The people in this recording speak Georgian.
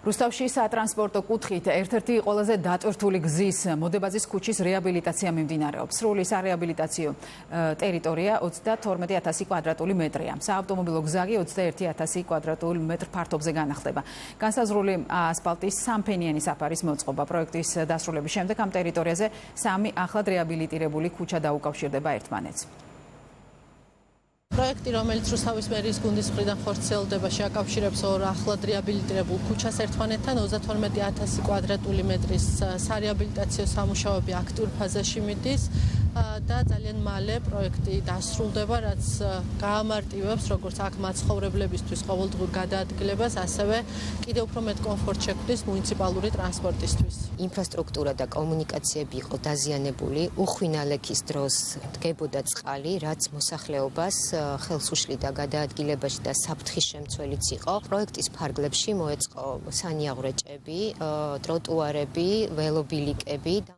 რუსთავში სატრანსპორტო კუთხით ერთ-ერთი ყველაზე დატვირთული გზის მოდებაძის ქუჩის რეაბილიტაცია მიმდინარეობს. სრული სარეაბილიტაციო ტერიტორია 32000 კვადრატული მეტრია. საავტომობილო გზა კი 21000 კვადრატული მეტრ ფართობზე განახლდება. განსაზღვრული ასფალტის სამფენიანი საფარის მოწყობა. პროექტის დასრულების შემდეგ ამ ტერიტორიაზე 3 ახლად რეაბილიტირებული ქუჩა დაუკავშირდება ერთმანეთს. პროექტი, რომელიც რუსთავის მერიის გუნდის მხრიდან ხორციელდება, შეაკავშირებს ორ ახლად რეაბილიტირებულ ქუჩას ერთმანეთთან 32000 კვადრატული მეტრის სარეაბილიტაციო სამუშაოები აქტიურ ფაზაში მიდის და ძალიან მალე პროექტი დასრულდება, რაც გაამარტივებს როგორც აქ მაცხოვრებლებისთვის ყოველდღიურ გადაადგილებას, ასევე კიდევ უფრო მეტ კომფორტს შექმნის მუნიციპალური ტრანსპორტისთვის. ინფრასტრუქტურა და კომუნიკაციები იყო დაზიანებული, უხვინალექის დროს დგებოდა წყალი, რაც მოსახლეობას ხელს უშლიდა გადაადგილებაში და საფრთხის შემცველიც იყო. პროექტის ფარგლებში მოეწყო სანიაღვრეჭები, ტროტუარები, ველობილიკები.